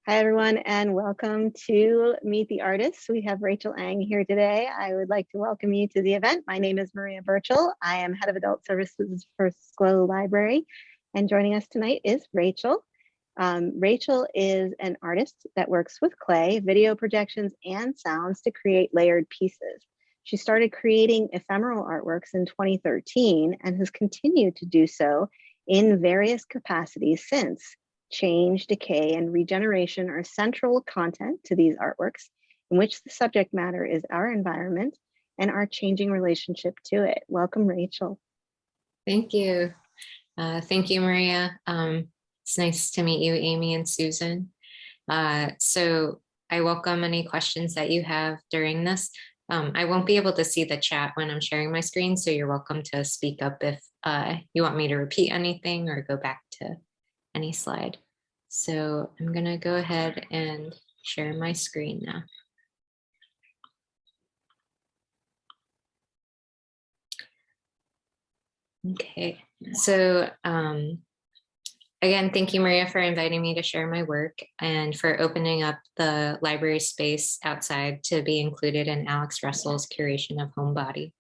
Hi, everyone, and welcome to Meet the Artists. We have Rachel Ang here today. I would like to welcome you to the event. My name is Maria Birchall. I am Head of Adult Services for Schlow Library, and joining us tonight is Rachel. Rachel is an artist that works with clay, video projections, and sounds to create layered pieces. She started creating ephemeral artworks in 2013 and has continued to do so in various capacities since. Change, decay, and regeneration are central content to these artworks, in which the subject matter is our environment and our changing relationship to it. Welcome, Rachel. Thank you. Thank you, Maria. It's nice to meet you, Amy and Susan. So I welcome any questions that you have during this. I won't be able to see the chat when I'm sharing my screen, so you're welcome to speak up if you want me to repeat anything or go back to any slide. So I'm going to go ahead and share my screen now. Okay, so again, thank you, Maria, for inviting me to share my work and for opening up the library space outside to be included in Alex Russell's curation of Homebody.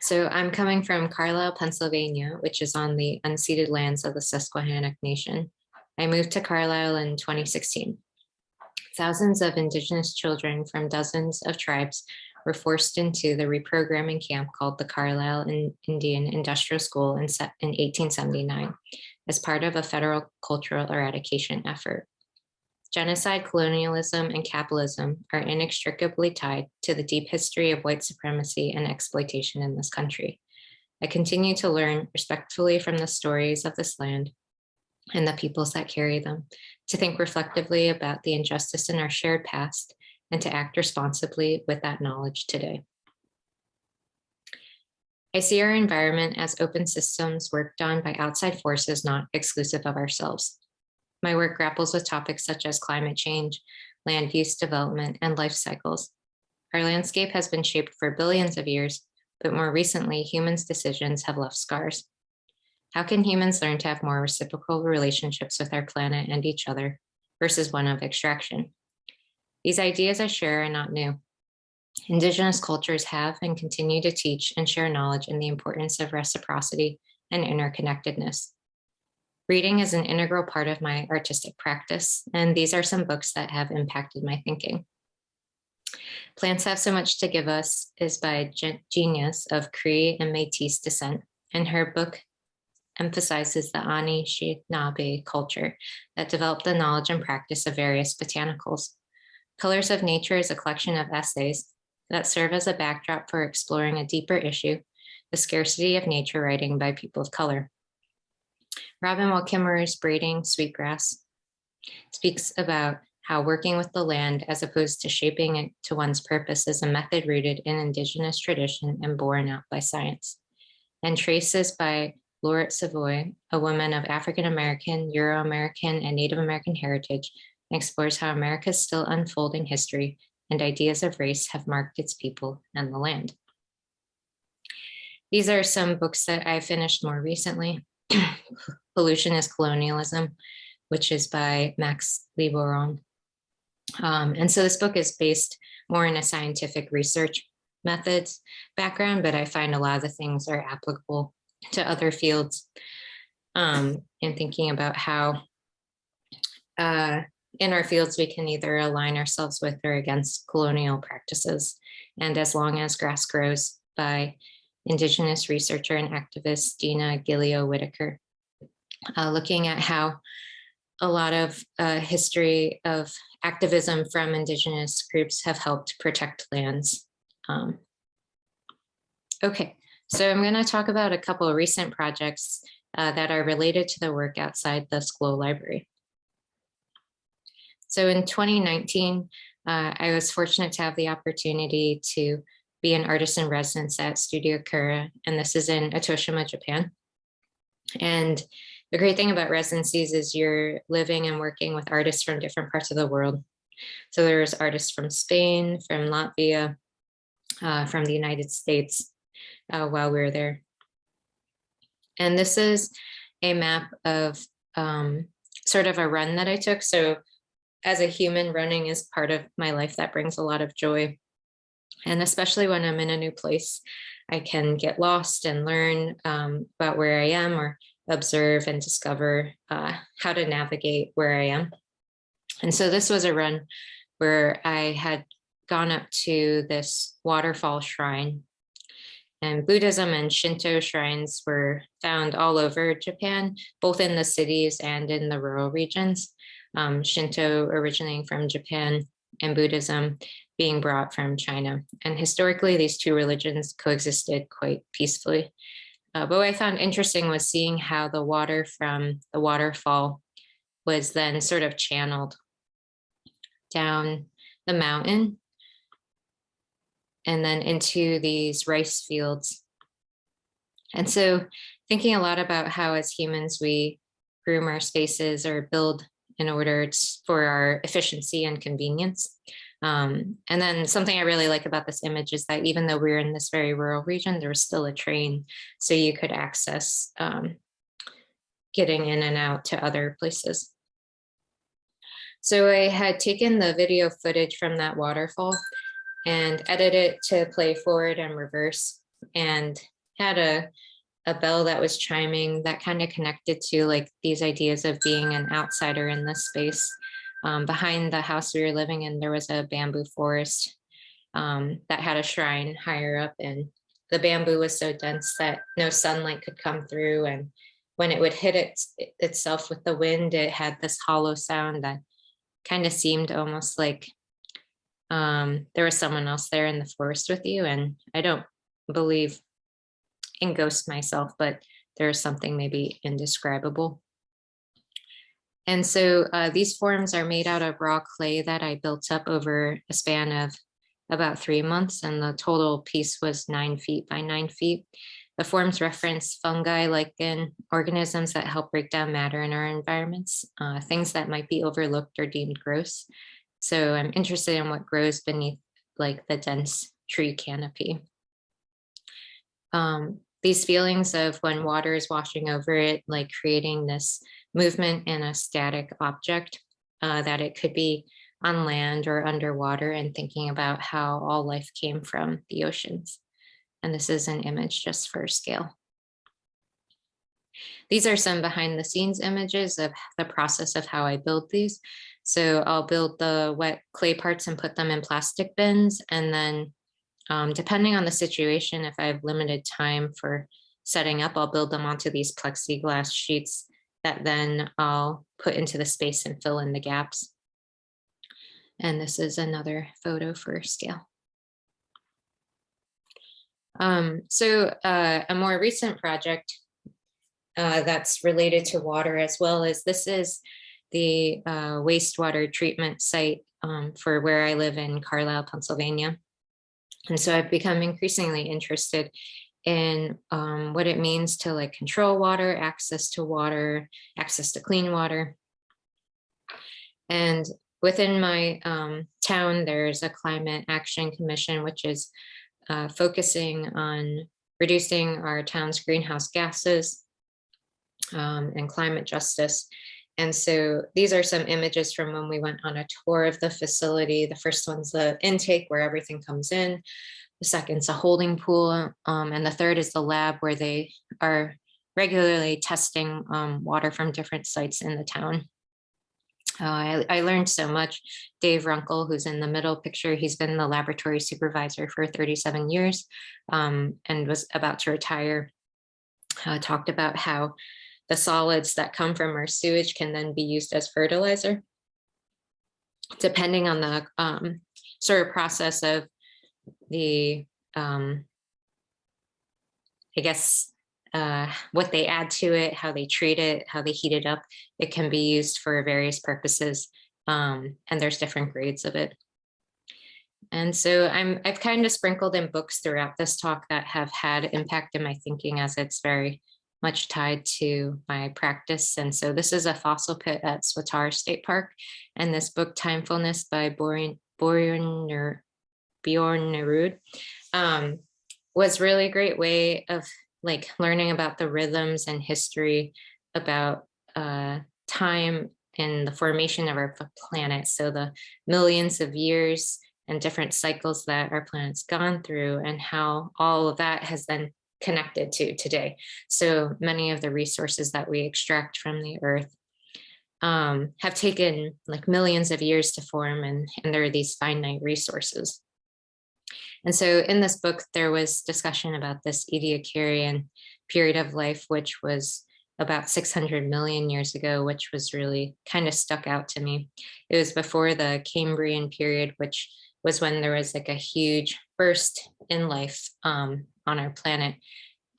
So I'm coming from Carlisle, Pennsylvania, which is on the unceded lands of the Susquehannock Nation. I moved to Carlisle in 2016. Thousands of Indigenous children from dozens of tribes were forced into the reprogramming camp called the Carlisle Indian Industrial School in 1879 as part of a federal cultural eradication effort. Genocide, colonialism, and capitalism are inextricably tied to the deep history of white supremacy and exploitation in this country. I continue to learn respectfully from the stories of this land and the peoples that carry them, to think reflectively about the injustice in our shared past, and to act responsibly with that knowledge today. I see our environment as open systems worked on by outside forces not exclusive of ourselves. My work grapples with topics such as climate change, land use development, and life cycles. Our landscape has been shaped for billions of years, but more recently, humans' decisions have left scars. How can humans learn to have more reciprocal relationships with our planet and each other versus one of extraction? These ideas I share are not new. Indigenous cultures have and continue to teach and share knowledge in the importance of reciprocity and interconnectedness. Reading is an integral part of my artistic practice, and these are some books that have impacted my thinking. Plants Have So Much to Give Us is by genius of Cree and Métis descent, and her book emphasizes the Anishinaabe culture that developed the knowledge and practice of various botanicals. Colors of Nature is a collection of essays that serve as a backdrop for exploring a deeper issue, the scarcity of nature writing by people of color. Robin Wall Kimmerer's Braiding Sweetgrass speaks about how working with the land as opposed to shaping it to one's purpose is a method rooted in Indigenous tradition and borne out by science. And Traces by Laurette Savoy, a woman of African American, Euro-American, and Native American heritage, explores how America's still unfolding history and ideas of race have marked its people and the land. These are some books that I finished more recently. Pollution is Colonialism, which is by Max Liboiron. And so this book is based more in a scientific research methods background, but I find a lot of the things are applicable to other fields in thinking about how in our fields we can either align ourselves with or against colonial practices. And As Long as Grass Grows by Indigenous researcher and activist Dina Gilio-Whitaker, looking at how a lot of history of activism from Indigenous groups have helped protect lands. Okay, so I'm going to talk about a couple of recent projects that are related to the work outside the Schlow Library. So in 2019, I was fortunate to have the opportunity to be an artist in residence at Studio Kura, and this is in Itoshima, Japan. And the great thing about residencies is you're living and working with artists from different parts of the world. So there's artists from Spain, from Latvia, from the United States while we were there. And this is a map of sort of a run that I took. So as a human, running is part of my life that brings a lot of joy. And especially when I'm in a new place, I can get lost and learn about where I am, or observe and discover how to navigate where I am. And so this was a run where I had gone up to this waterfall shrine. And Buddhism and Shinto shrines were found all over Japan, both in the cities and in the rural regions. Shinto originating from Japan and Buddhism being brought from China. And historically, these two religions coexisted quite peacefully. But what I found interesting was seeing how the water from the waterfall was then sort of channeled down the mountain and then into these rice fields. And so thinking a lot about how as humans we groom our spaces or build in order for our efficiency and convenience. And then something I really like about this image is that even though we're in this very rural region, there was still a train, so you could access getting in and out to other places. So I had taken the video footage from that waterfall and edited it to play forward and reverse, and had a bell that was chiming that kind of connected to like these ideas of being an outsider in this space. Behind the house we were living in, there was a bamboo forest that had a shrine higher up, and the bamboo was so dense that no sunlight could come through. And when it would hit itself with the wind, it had this hollow sound that kind of seemed almost like there was someone else there in the forest with you. And I don't believe in ghosts myself, but there's something maybe indescribable. And so these forms are made out of raw clay that I built up over a span of about 3 months, and the total piece was 9 feet by 9 feet. The forms reference fungi, lichen, organisms that help break down matter in our environments, things that might be overlooked or deemed gross. So I'm interested in what grows beneath like the dense tree canopy. These feelings of when water is washing over it, like creating this movement in a static object, that it could be on land or underwater, and thinking about how all life came from the oceans. And this is an image just for scale. These are some behind the scenes images of the process of how I build these. So I'll build the wet clay parts and put them in plastic bins, and then depending on the situation, if I have limited time for setting up, I'll build them onto these plexiglass sheets that then I'll put into the space and fill in the gaps. And this is another photo for scale. So a more recent project that's related to water as well is this is the wastewater treatment site for where I live in Carlisle, Pennsylvania. And so I've become increasingly interested in what it means to like control water, access to clean water. And within my town, there's a climate action commission, which is focusing on reducing our town's greenhouse gases and climate justice. And so these are some images from when we went on a tour of the facility. The first one's the intake where everything comes in. The second's a holding pool. And the third is the lab where they are regularly testing water from different sites in the town. I learned so much. Dave Runkle, who's in the middle picture, he's been the laboratory supervisor for 37 years and was about to retire, talked about how the solids that come from our sewage can then be used as fertilizer, depending on the sort of process of the, I guess, what they add to it, how they treat it, how they heat it up. It can be used for various purposes, and there's different grades of it. And so I've kind of sprinkled in books throughout this talk that have had impact in my thinking, as it's very much tied to my practice. And so this is a fossil pit at Swatara State Park, and this book, Timefulness by Bjorn Nerud, was really a great way of like learning about the rhythms and history about time in the formation of our planet. So the millions of years and different cycles that our planet's gone through, and how all of that has then connected to today. So many of the resources that we extract from the earth have taken like millions of years to form, and there are these finite resources. And so in this book, there was discussion about this Ediacaran period of life, which was about 600 million years ago, which was really kind of stuck out to me. It was before the Cambrian period, which was when there was like a huge burst in life on our planet.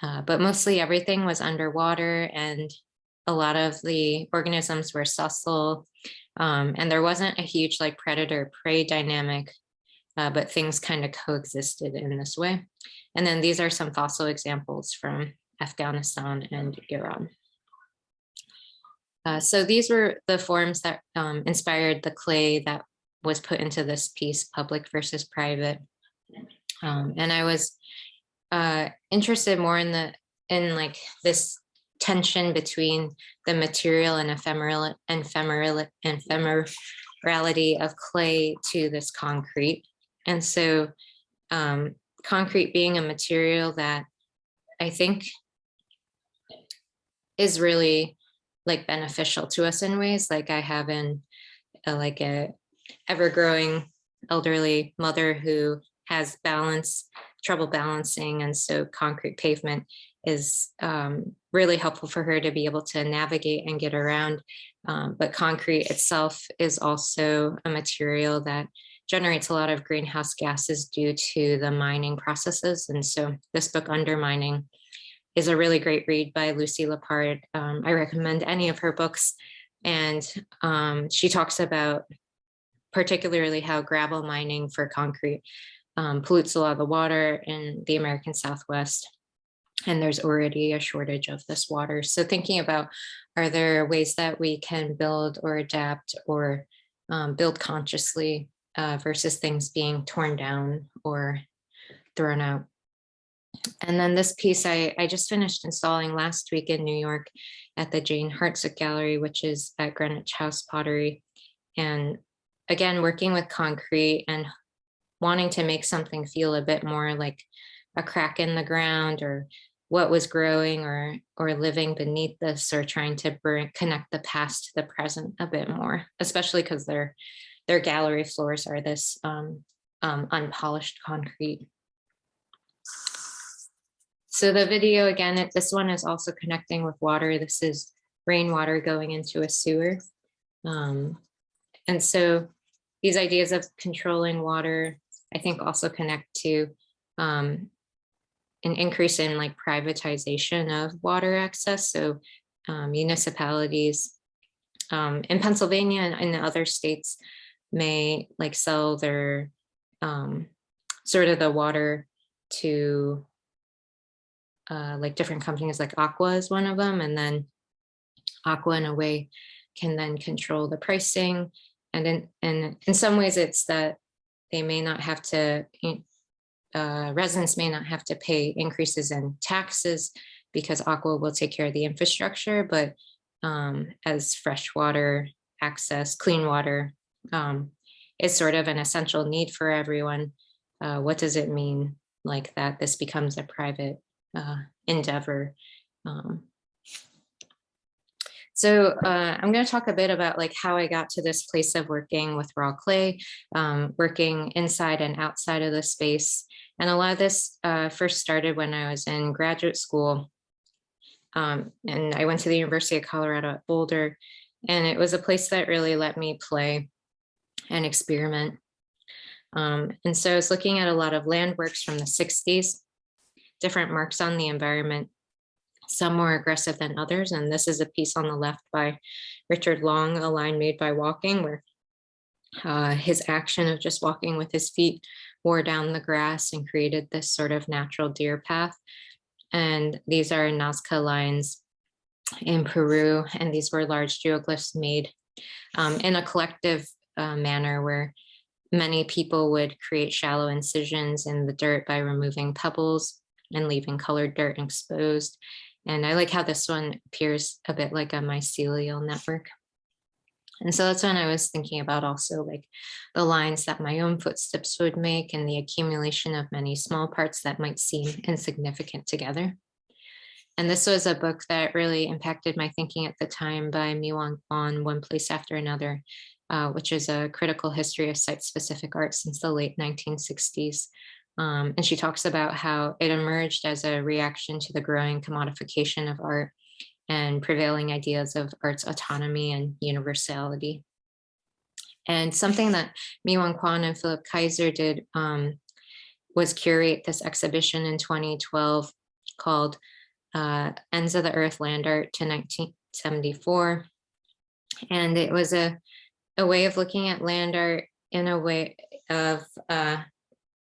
But mostly everything was underwater, and a lot of the organisms were sessile, and there wasn't a huge like predator-prey dynamic, but things kind of coexisted in this way. And then these are some fossil examples from Afghanistan and Iran. So these were the forms that inspired the clay that was put into this piece, Public versus Private. And I was interested more in like this tension between the material and ephemerality of clay to this concrete. And so concrete being a material that I think is really like beneficial to us in ways. Like I have like a ever-growing elderly mother who has trouble balancing, and so concrete pavement is really helpful for her to be able to navigate and get around. But concrete itself is also a material that generates a lot of greenhouse gases due to the mining processes. And so this book, Undermining, is a really great read by Lucy Lepard. I recommend any of her books. And she talks about particularly how gravel mining for concrete pollutes a lot of the water in the American Southwest. And there's already a shortage of this water. So thinking about, are there ways that we can build or adapt or build consciously versus things being torn down or thrown out? And then this piece I just finished installing last week in New York at the Jane Hartsook Gallery, which is at Greenwich House Pottery. And again, working with concrete and wanting to make something feel a bit more like a crack in the ground, or what was growing or living beneath this, or trying to connect the past to the present a bit more, especially because their gallery floors are this unpolished concrete. So the video, again, this one is also connecting with water. This is rainwater going into a sewer. And so these ideas of controlling water, I think, also connect to an increase in like privatization of water access. So municipalities in Pennsylvania and in other states may like sell their sort of the water to like different companies, like Aqua is one of them. And then Aqua in a way can then control the pricing. And in some ways it's that they may not have to, residents may not have to pay increases in taxes because Aqua will take care of the infrastructure, but as freshwater access, clean water is sort of an essential need for everyone. What does it mean like that this becomes a private endeavor? So I'm going to talk a bit about like how I got to this place of working with raw clay, working inside and outside of the space. And a lot of this first started when I was in graduate school. And I went to the University of Colorado at Boulder, and it was a place that really let me play and experiment. And so I was looking at a lot of land works from the 60s, different marks on the environment, some more aggressive than others. And this is a piece on the left by Richard Long, A Line Made by Walking, where his action of just walking with his feet wore down the grass and created this sort of natural deer path. And these are Nazca lines in Peru. And these were large geoglyphs made in a collective manner where many people would create shallow incisions in the dirt by removing pebbles and leaving colored dirt exposed. And I like how this one appears a bit like a mycelial network. And so that's when I was thinking about also like the lines that my own footsteps would make and the accumulation of many small parts that might seem insignificant together. And this was a book that really impacted my thinking at the time by Mi-Won Kwon, One Place After Another, which is a critical history of site-specific art since the late 1960s. And she talks about how it emerged as a reaction to the growing commodification of art and prevailing ideas of art's autonomy and universality. And something that Mi-Won Kwon and Philip Kaiser did was curate this exhibition in 2012 called Ends of the Earth Land Art to 1974. And it was a way of looking at land art in a way of, I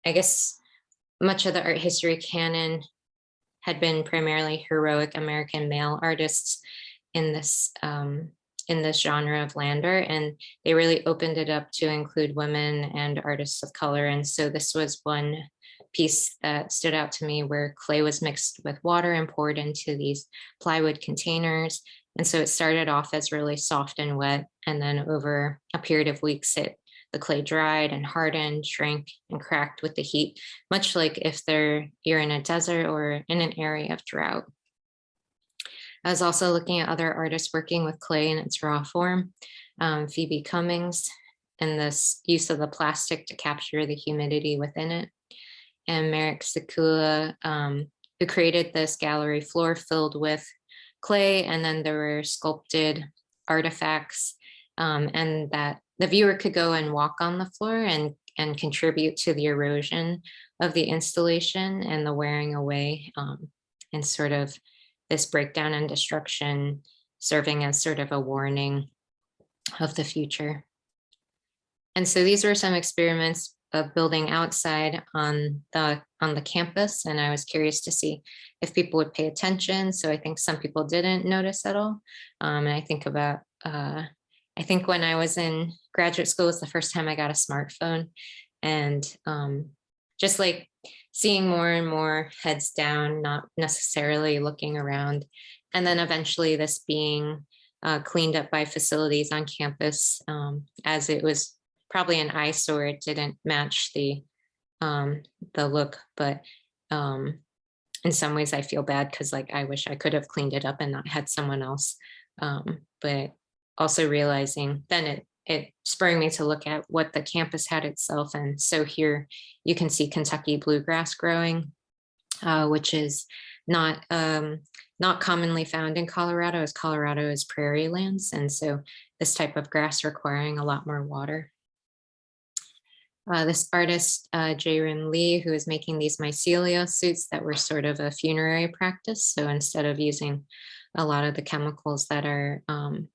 guess, much of the art history canon had been primarily heroic American male artists in this genre of land art, and they really opened it up to include women and artists of color. And so this was one piece that stood out to me where clay was mixed with water and poured into these plywood containers. And so it started off as really soft and wet, and then over a period of weeks, the clay dried and hardened, shrank, and cracked with the heat, much like if you're in a desert or in an area of drought. I was also looking at other artists working with clay in its raw form, Phoebe Cummings, and this use of the plastic to capture the humidity within it, and Merrick Sekula, who created this gallery floor filled with clay, and then there were sculpted artifacts, and that the viewer could go and walk on the floor and contribute to the erosion of the installation and the wearing away, and sort of this breakdown and destruction serving as sort of a warning of the future. And so these were some experiments of building outside on the campus, and I was curious to see if people would pay attention. So I think some people didn't notice at all. And I think about, I think when I was in graduate school was the first time I got a smartphone, and just like seeing more and more heads down, not necessarily looking around. And then eventually this being cleaned up by facilities on campus, as it was probably an eyesore. It didn't match the look, but in some ways I feel bad because like I wish I could have cleaned it up and not had someone else. But also realizing then it spurring me to look at what the campus had itself. And so here you can see Kentucky bluegrass growing, which is not commonly found in Colorado, as Colorado is prairie lands. And so this type of grass requiring a lot more water. This artist, Jae-Rin Lee, who is making these mycelia suits that were sort of a funerary practice. So instead of using a lot of the chemicals that are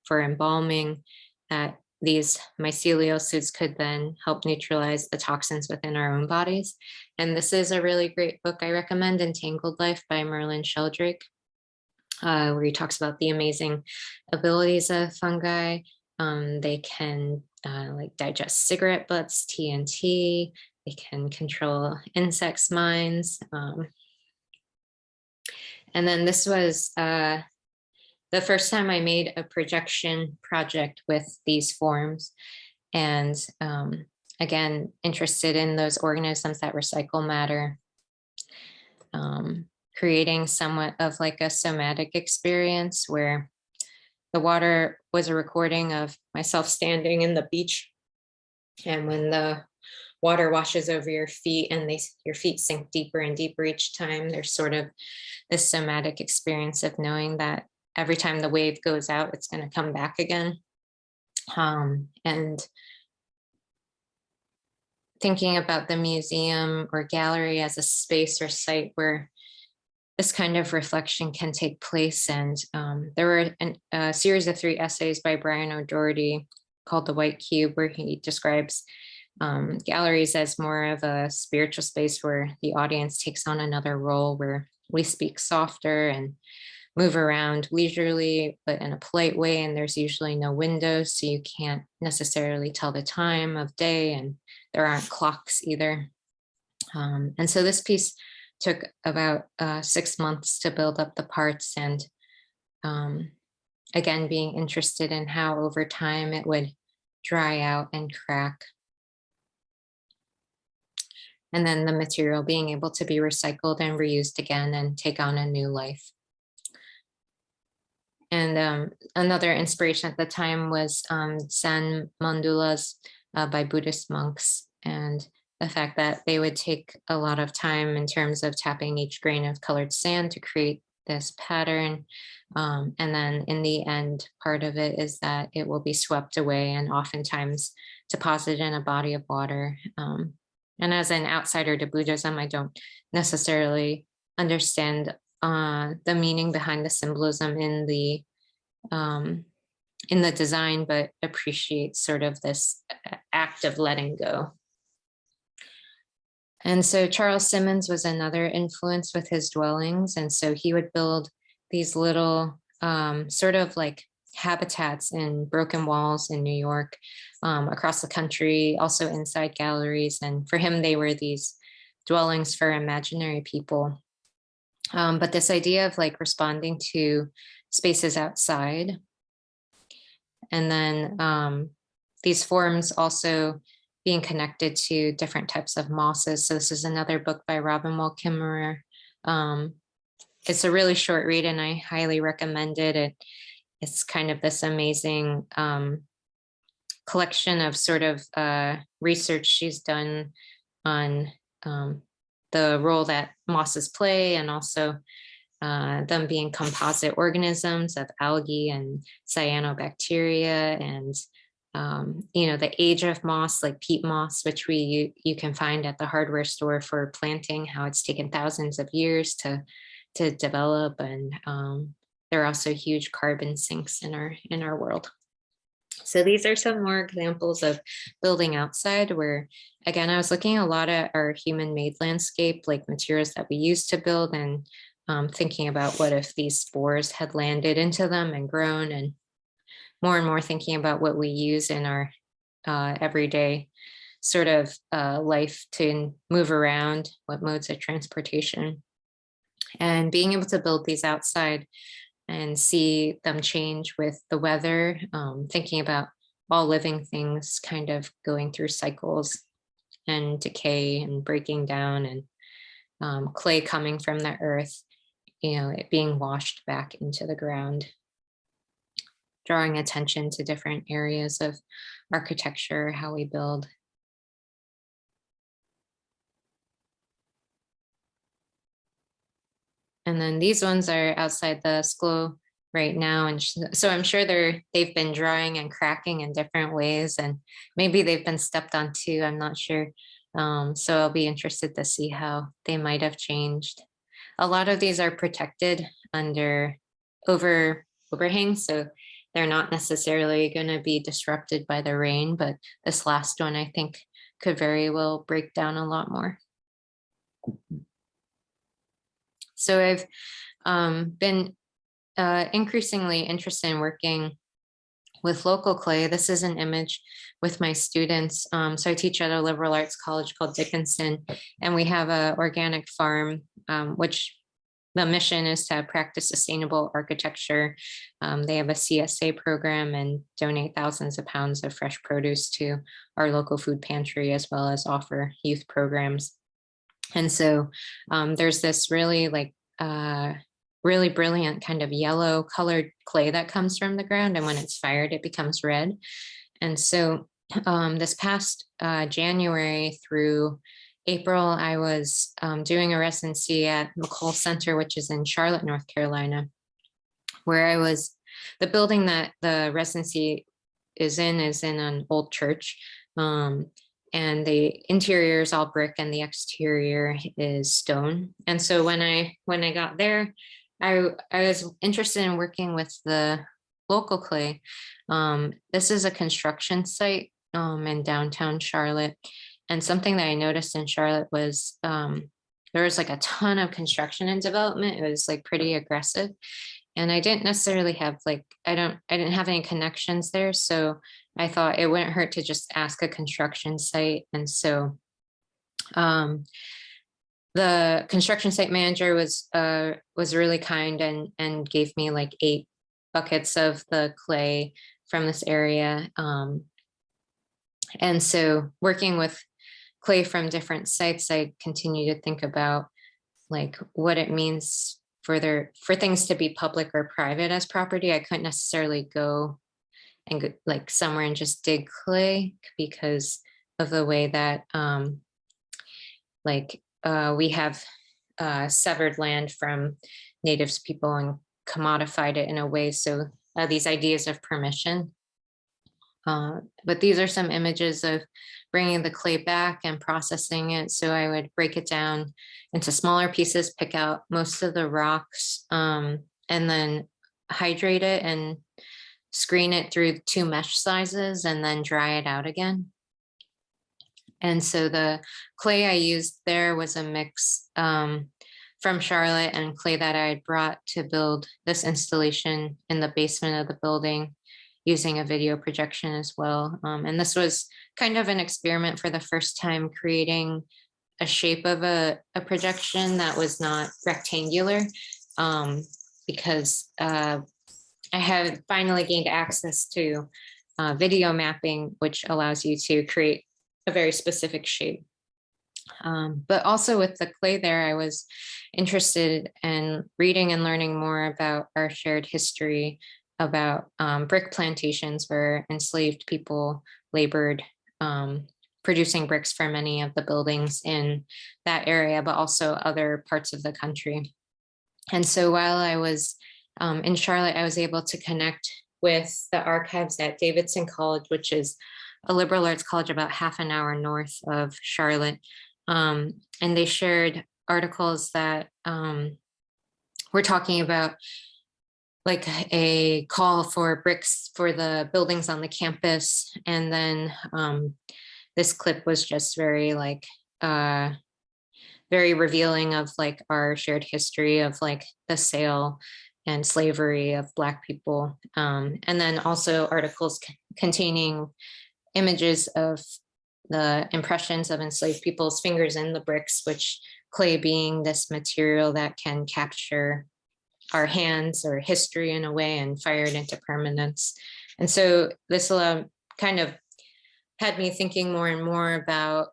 for embalming, that these mycelial suits could then help neutralize the toxins within our own bodies. And this is a really great book I recommend, Entangled Life by Merlin Sheldrake, where he talks about the amazing abilities of fungi. They can like digest cigarette butts, TNT, they can control insects' minds. And then this was the first time I made a projection project with these forms. And again, interested in those organisms that recycle matter, creating somewhat of like a somatic experience where the water was a recording of myself standing in the beach. And when the water washes over your feet and your feet sink deeper and deeper each time, there's sort of this somatic experience of knowing that every time the wave goes out, it's going to come back again. And thinking about the museum or gallery as a space or site where this kind of reflection can take place. And there were a series of 3 essays by Brian O'Doherty called The White Cube, where he describes galleries as more of a spiritual space where the audience takes on another role, where we speak softer and move around leisurely, but in a polite way. And there's usually no windows, so you can't necessarily tell the time of day, and there aren't clocks either. And so this piece took about 6 months to build up the parts. And again, being interested in how over time it would dry out and crack. And then the material being able to be recycled and reused again and take on a new life. And another inspiration at the time was Zen mandalas by Buddhist monks, and the fact that they would take a lot of time in terms of tapping each grain of colored sand to create this pattern. And then in the end, part of it is that it will be swept away and oftentimes deposited in a body of water. And as an outsider to Buddhism, I don't necessarily understand the meaning behind the symbolism in the design, but appreciate sort of this act of letting go. And so Charles Simmons was another influence with his dwellings. And so he would build these little sort of like habitats in broken walls in New York, across the country, also inside galleries. And for him, they were these dwellings for imaginary people. But this idea of like responding to spaces outside. And then these forms also being connected to different types of mosses. So this is another book by Robin Wall Kimmerer. It's a really short read and I highly recommend it. It's kind of this amazing collection of sort of research she's done on the role that mosses play, and also them being composite organisms of algae and cyanobacteria, and the age of moss, like peat moss, which you can find at the hardware store for planting, how it's taken thousands of years to develop, and there are also huge carbon sinks in our world. So these are some more examples of building outside, where again I was looking a lot at our human-made landscape, like materials that we use to build, and thinking about what if these spores had landed into them and grown, and more thinking about what we use in our everyday sort of life to move around, what modes of transportation, and being able to build these outside and see them change with the weather, thinking about all living things kind of going through cycles and decay and breaking down, and clay coming from the earth, it being washed back into the ground, drawing attention to different areas of architecture, how we build. And then these ones are outside the Schlow right now. And so I'm sure they've been drying and cracking in different ways, and maybe they've been stepped on too, I'm not sure. So I'll be interested to see how they might have changed. A lot of these are protected under overhangs, so they're not necessarily going to be disrupted by the rain, but this last one I think could very well break down a lot more. So I've been increasingly interested in working with local clay. This is an image with my students. So I teach at a liberal arts college called Dickinson, and we have an organic farm, which the mission is to practice sustainable architecture. They have a CSA program and donate thousands of pounds of fresh produce to our local food pantry, as well as offer youth programs. And so there's this really really brilliant kind of yellow colored clay that comes from the ground, and when it's fired, it becomes red. And so this past January through April, I was doing a residency at McColl Center, which is in Charlotte, North Carolina, where the building that the residency is in an old church. And the interior is all brick and the exterior is stone. And so when I got there, I was interested in working with the local clay. This is a construction site in downtown Charlotte. And something that I noticed in Charlotte was there was like a ton of construction and development. It was like pretty aggressive. And I didn't necessarily have I didn't have any connections there. So I thought it wouldn't hurt to just ask a construction site. And so the construction site manager was really kind and gave me like 8 buckets of the clay from this area. And so working with clay from different sites, I continue to think about like what it means for things to be public or private as property. I couldn't necessarily go and go, like somewhere and just dig clay because of the way that we have severed land from natives people and commodified it in a way. So these ideas of permission. But these are some images of bringing the clay back and processing it. So I would break it down into smaller pieces, pick out most of the rocks, and then hydrate it and screen it through 2 mesh sizes and then dry it out again. And so the clay I used there was a mix from Charlotte and clay that I had brought to build this installation in the basement of the building using a video projection as well. And this was kind of an experiment for the first time, creating a shape of a projection that was not rectangular, because I had finally gained access to video mapping, which allows you to create a very specific shape. But also with the clay there, I was interested in reading and learning more about our shared history, about brick plantations where enslaved people labored producing bricks for many of the buildings in that area, but also other parts of the country. And so while I was in Charlotte, I was able to connect with the archives at Davidson College, which is a liberal arts college about half an hour north of Charlotte. And they shared articles that were talking about like a call for bricks for the buildings on the campus. And then this clip was just very like, very revealing of like our shared history of like the sale and slavery of Black people. And then also articles containing images of the impressions of enslaved people's fingers in the bricks, which clay being this material that can capture our hands or history in a way and fire it into permanence. And so this kind of had me thinking more and more about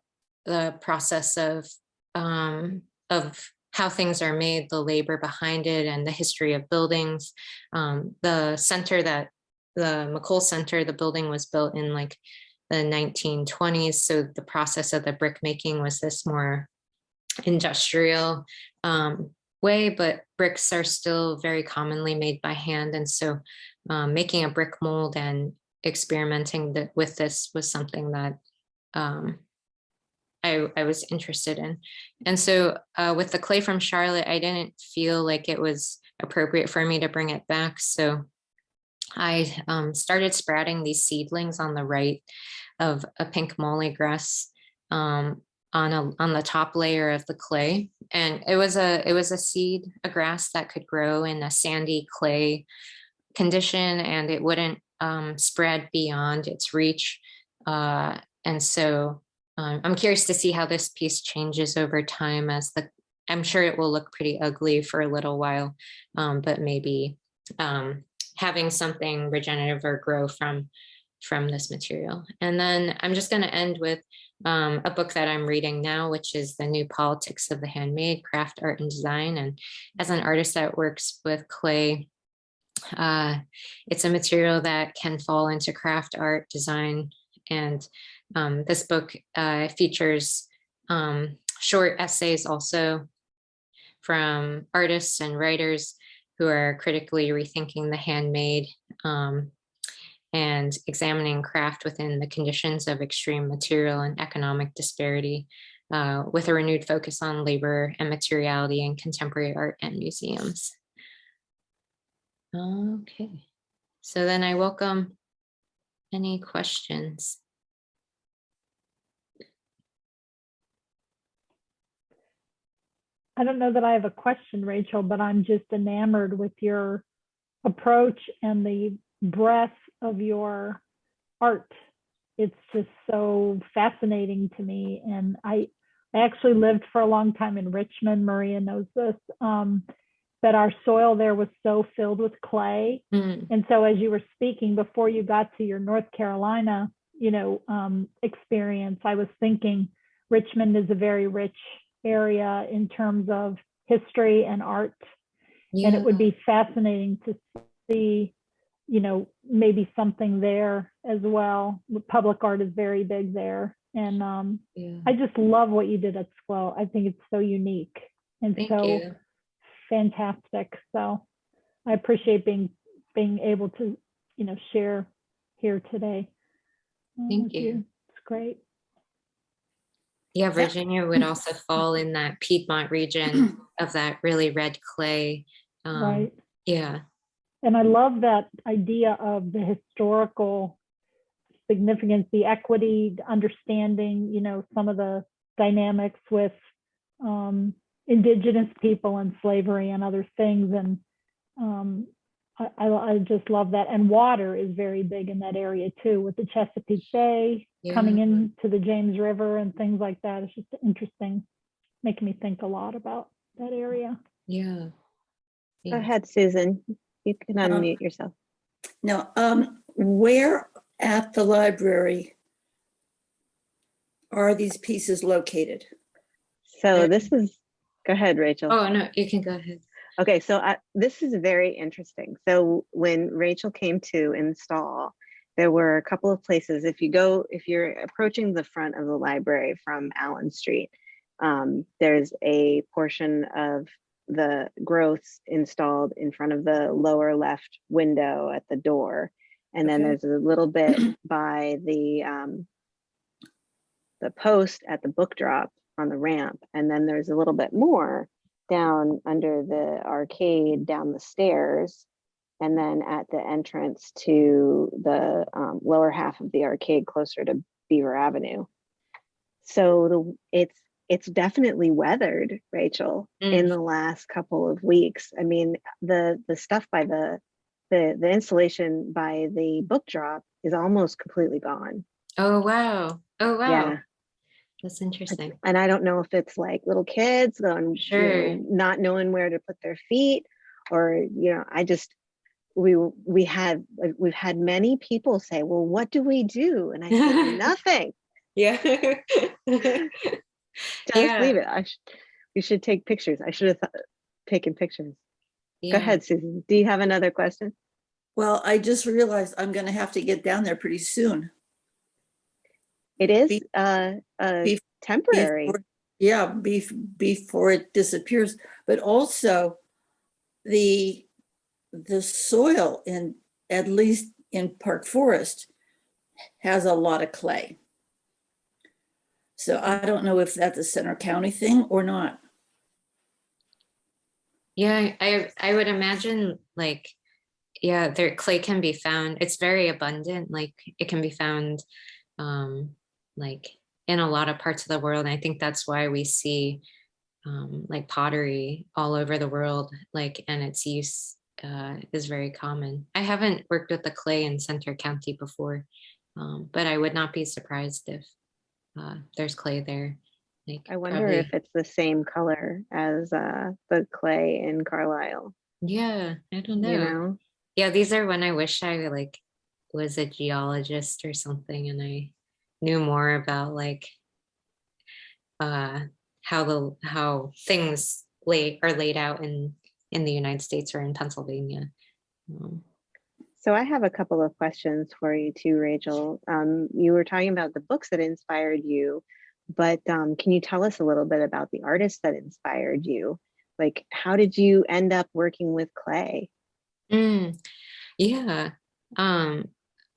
the process of how things are made, the labor behind it, and the history of buildings. The center the McColl Center, the building was built in like the 1920s. So the process of the brick making was this more industrial way, but bricks are still very commonly made by hand. And so making a brick mold and experimenting with this was something that I was interested in. And so with the clay from Charlotte, I didn't feel like it was appropriate for me to bring it back. So I started sprouting these seedlings on the right of a pink molly grass on the top layer of the clay. And it was a seed, a grass that could grow in a sandy clay condition, and it wouldn't spread beyond its reach. And so I'm curious to see how this piece changes over time I'm sure it will look pretty ugly for a little while, but maybe having something regenerative or grow from this material. And then I'm just going to end with a book that I'm reading now, which is The New Politics of the Handmade, Craft, Art, and Design. And as an artist that works with clay, it's a material that can fall into craft, art, design. And this book features short essays also from artists and writers who are critically rethinking the handmade and examining craft within the conditions of extreme material and economic disparity, with a renewed focus on labor and materiality in contemporary art and museums. Okay, so then I welcome any questions. I don't know that I have a question, Rachel, but I'm just enamored with your approach and the breadth of your art. It's just so fascinating to me. And I actually lived for a long time in Richmond. Maria knows this. that our soil there was so filled with clay. Mm. And so as you were speaking, before you got to your North Carolina, experience, I was thinking Richmond is a very rich area in terms of history and art. Yeah. And it would be fascinating to see, maybe something there as well. Public art is very big there. And I just love what you did at Schlow. I think it's so unique and Thank so you. fantastic. So I appreciate being able to, share here today. Thank with you. It's great. Yeah, Virginia would also fall in that Piedmont region of that really red clay. Right. Yeah. And I love that idea of the historical significance, the equity, the understanding, some of the dynamics with indigenous people and slavery and other things. And I just love that. And water is very big in that area too, with the Chesapeake Bay coming into the James River and things like that. It's just interesting, making me think a lot about that area. Yeah. Go ahead, Susan. You can unmute yourself. No, where at the library are these pieces located? So this is, go ahead, Rachel. Oh, no, you can go ahead. Okay, so this is very interesting. So when Rachel came to install, there were a couple of places. If you're approaching the front of the library from Allen Street, there's a portion of the growths installed in front of the lower left window at the door. And then there's a little bit by the post at the book drop on the ramp. And then there's a little bit more down under the arcade, down the stairs, and then at the entrance to the lower half of the arcade closer to Beaver Avenue. So it's definitely weathered, Rachel, in the last couple of weeks. I mean, the stuff by the installation by the book drop is almost completely gone. Oh, wow. Oh, wow. Yeah. That's interesting. And I don't know if it's like little kids going, not knowing where to put their feet, or, we've had many people say, well, what do we do? And I said, nothing. Yeah. Just leave it. We should take pictures. I should have taken pictures. Go ahead, Susan. Do you have another question? Well, I just realized I'm going to have to get down there pretty soon. It is temporary. Before it disappears. But also the soil in, at least in Park Forest, has a lot of clay. So I don't know if that's a Center County thing or not. Yeah, I would imagine their clay can be found. It's very abundant. Like it can be found in a lot of parts of the world. And I think that's why we see pottery all over the world, and its use is very common. I haven't worked with the clay in Centre County before, but I would not be surprised if there's clay there. I wonder if it's the same color as the clay in Carlisle. Yeah, I don't know. Yeah, these are when I wish I was a geologist or something, and I knew more about how things are laid out in the United States or in Pennsylvania. So I have a couple of questions for you too, Rachel. You were talking about the books that inspired you, but can you tell us a little bit about the artists that inspired you? Like, how did you end up working with clay? Yeah.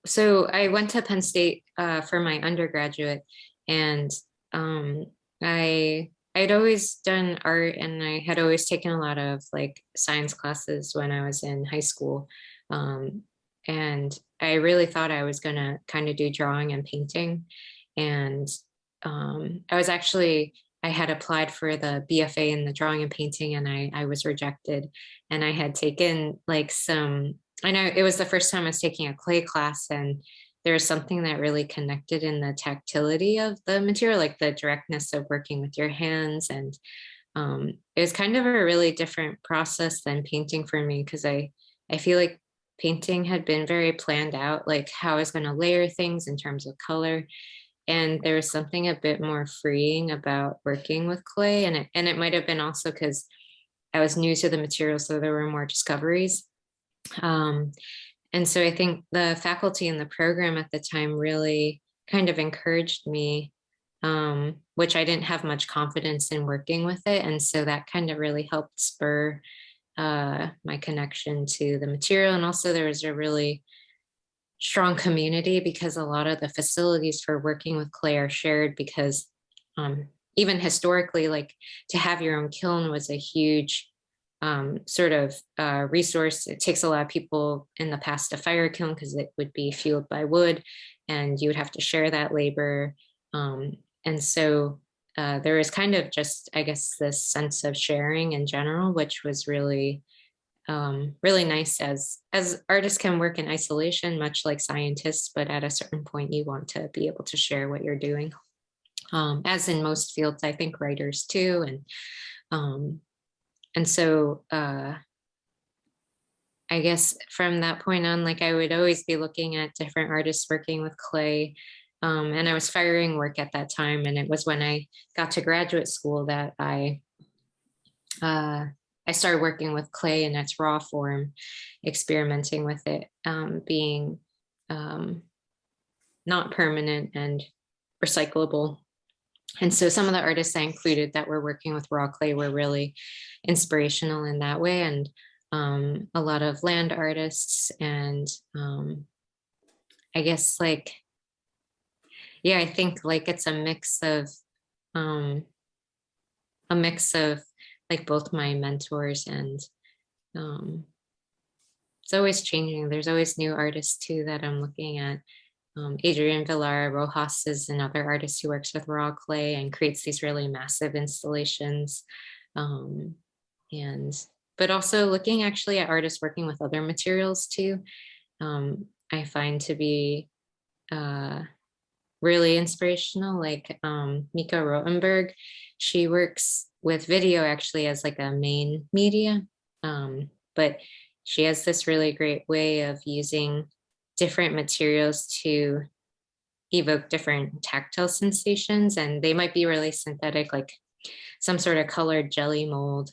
So I went to Penn State for my undergraduate, and I'd always done art, and I had always taken a lot of science classes when I was in high school. And I really thought I was going to kind of do drawing and painting. And I had applied for the BFA in the drawing and painting, and I was rejected. And I had taken I know it was the first time I was taking a clay class, and there was something that really connected in the tactility of the material, like the directness of working with your hands. And it was kind of a really different process than painting for me, because I feel like painting had been very planned out, like how I was going to layer things in terms of color. And there was something a bit more freeing about working with clay. And it might have been also because I was new to the material, so there were more discoveries. And so I think the faculty in the program at the time really kind of encouraged me, which I didn't have much confidence in working with it. And so that kind of really helped spur my connection to the material. And also there was a really strong community, because a lot of the facilities for working with clay are shared, because even historically, like to have your own kiln was a huge sort of resource. It takes a lot of people in the past to fire a kiln, because it would be fueled by wood and you would have to share that labor. And so there was kind of just, I guess, this sense of sharing in general, which was really, really nice, as artists can work in isolation, much like scientists, but at a certain point you want to be able to share what you're doing. As in most fields, I think writers too. And so I guess from that point on, like I would always be looking at different artists working with clay. And I was firing work at that time. And it was when I got to graduate school that I started working with clay in its raw form, experimenting with it being not permanent and recyclable. And so some of the artists I included that were working with raw clay were really inspirational in that way. And a lot of land artists, and I guess like, yeah, I think like it's a mix of like both my mentors, and it's always changing. There's always new artists too that I'm looking at. Adrian Villar Rojas is another artist who works with raw clay and creates these really massive installations. But also looking actually at artists working with other materials too, I find to be really inspirational, like Mika Rotenberg. She works with video actually as like a main media, but she has this really great way of using different materials to evoke different tactile sensations, and they might be really synthetic, like some sort of colored jelly mold,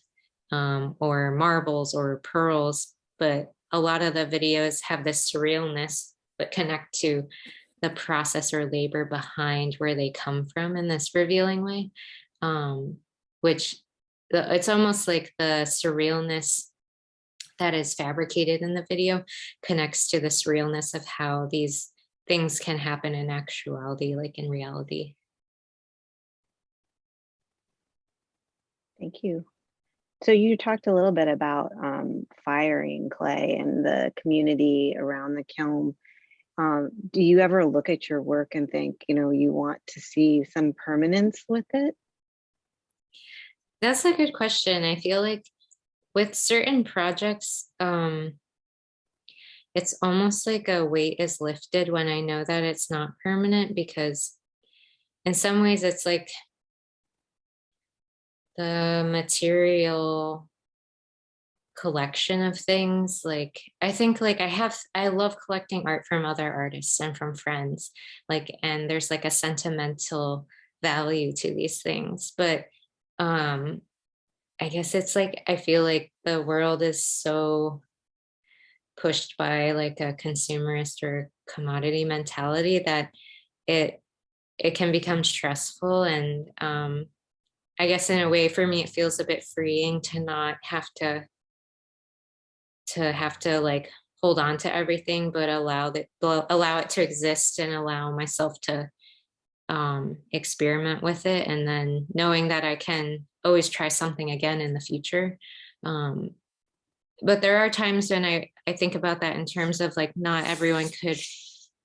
or marbles or pearls, but a lot of the videos have this surrealness but connect to the process or labor behind where they come from in this revealing way, which it's almost like the surrealness that is fabricated in the video connects to the surrealness of how these things can happen in actuality, like in reality. Thank you. So you talked a little bit about firing clay and the community around the kiln. Do you ever look at your work and think, you know, you want to see some permanence with it? That's a good question. I feel like with certain projects, it's almost like a weight is lifted when I know that it's not permanent, because in some ways it's like the material collection of things. Like I think like I love collecting art from other artists and from friends, like, and there's like a sentimental value to these things. But I guess it's like I feel like the world is so pushed by like a consumerist or commodity mentality that it can become stressful. And I guess in a way for me it feels a bit freeing to not have to like hold on to everything, but allow it to exist and allow myself to experiment with it, and then knowing that I can always try something again in the future. But there are times when I think about that in terms of like not everyone could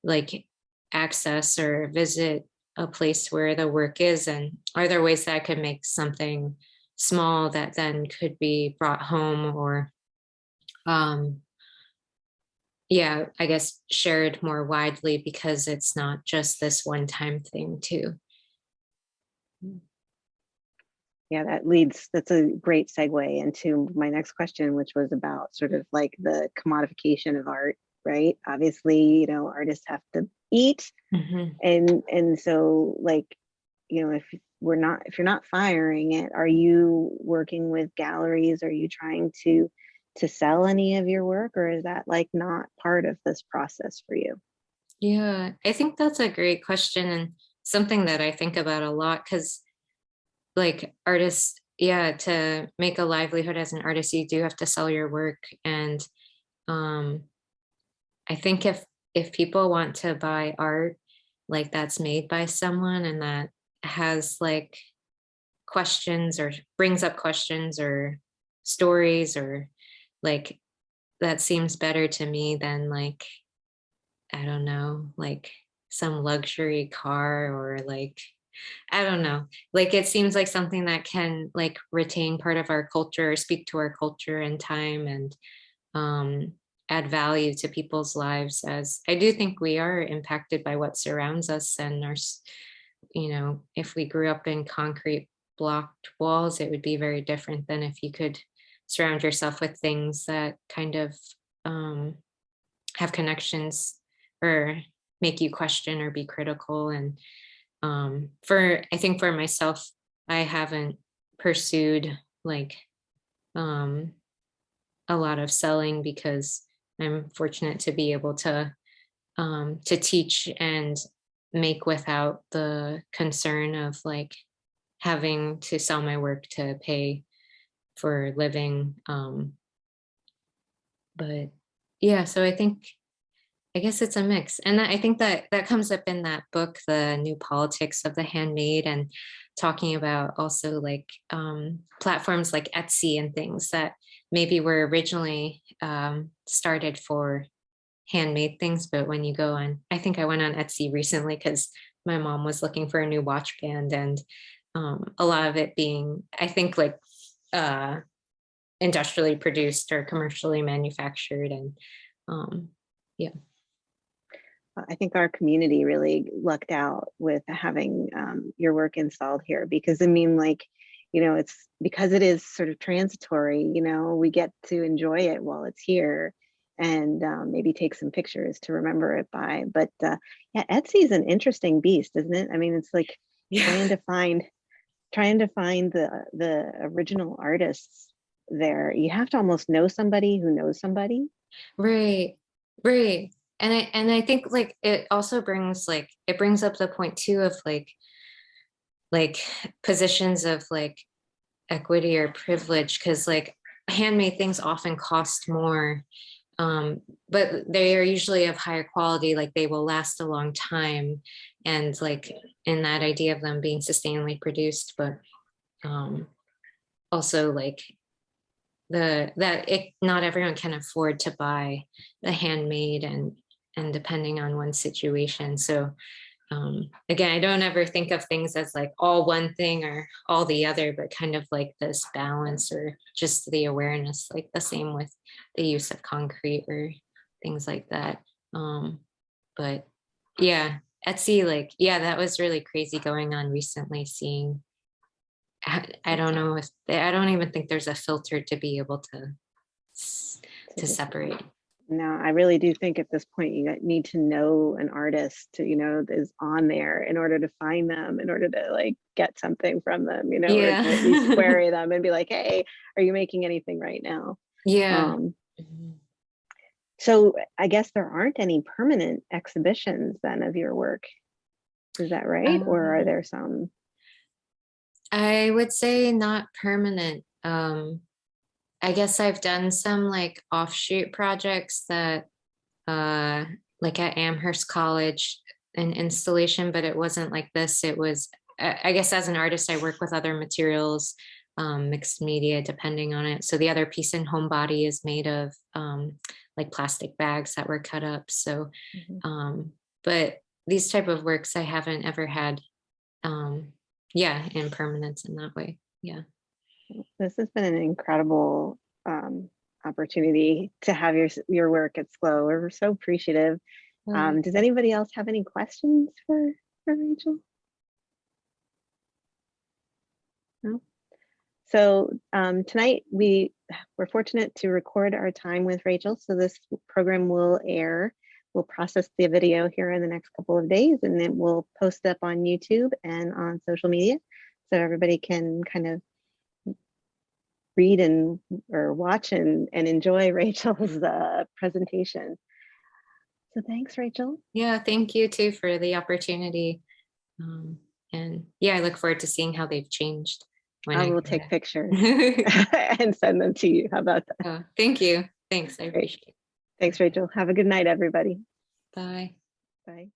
like access or visit a place where the work is, and are there ways that I could make something small that then could be brought home, or yeah, I guess shared more widely, because it's not just this one-time thing too. Yeah, that's a great segue into my next question, which was about sort of like the commodification of art, right? Obviously, artists have to eat. Mhm. And so like, if you're not firing it, are you working with galleries? Are you trying to sell any of your work, or is that like not part of this process for you? Yeah, I think that's a great question and something that I think about a lot because, like, artists, yeah, to make a livelihood as an artist, you do have to sell your work. And um, I think if people want to buy art like that's made by someone and that has like questions or brings up questions or stories or like that seems better to me than like I don't know, like some luxury car or like, I don't know. Like it seems like something that can like retain part of our culture, or speak to our culture and time and um, add value to people's lives. As I do think we are impacted by what surrounds us and if we grew up in concrete blocked walls, it would be very different than if you could surround yourself with things that kind of um, have connections or make you question or be critical. And I think for myself, I haven't pursued like um, a lot of selling because I'm fortunate to be able to teach and make without the concern of like having to sell my work to pay for living. But yeah, so I guess it's a mix. And I think that comes up in that book, The New Politics of the Handmade, and talking about also like platforms like Etsy and things that maybe were originally started for handmade things. But when you go on, I think I went on Etsy recently because my mom was looking for a new watch band, and a lot of it being, I think, like uh, industrially produced or commercially manufactured. And yeah. I think our community really lucked out with having your work installed here, because I mean, like, it's because it is sort of transitory, we get to enjoy it while it's here, and maybe take some pictures to remember it by. But yeah, Etsy is an interesting beast, isn't it? I mean, it's like trying to find the original artists there. You have to almost know somebody who knows somebody. Right, right. And I think like it also brings like it brings up the point too of like positions of like equity or privilege, because like handmade things often cost more, but they are usually of higher quality, like they will last a long time, and like in that idea of them being sustainably produced. But um also like not everyone can afford to buy the handmade, and depending on one's situation. So again, I don't ever think of things as like all one thing or all the other, but kind of like this balance or just the awareness, like the same with the use of concrete or things like that. But yeah, Etsy, like, yeah, that was really crazy going on recently, seeing I don't know if I don't even think there's a filter to be able to separate. No, I really do think at this point you need to know an artist to, is on there in order to find them, in order to like get something from them, or to at least Yeah. query them and be like, hey, are you making anything right now? Yeah. So I guess there aren't any permanent exhibitions then of your work. Is that right? Or are there some? I would say not permanent. I guess I've done some like offshoot projects that like at Amherst College, an installation, but it wasn't like this. It was, I guess as an artist, I work with other materials, mixed media, depending on it. So the other piece in Homebody is made of like plastic bags that were cut up. So, but these type of works I haven't ever had, impermanence in that way. Yeah. This has been an incredible opportunity to have your work at Schlow. We're so appreciative. Does anybody else have any questions for Rachel? No? So tonight we're fortunate to record our time with Rachel. So this program will air. We'll process the video here in the next couple of days, and then we'll post it up on YouTube and on social media, so everybody can kind of read and or watch and enjoy Rachel's presentation. So thanks, Rachel. Yeah, thank you too for the opportunity. And yeah, I look forward to seeing how they've changed. When I will take pictures and send them to you. How about that? Oh, thank you. Thanks. I appreciate it. Thanks, Rachel. Have a good night, everybody. Bye. Bye.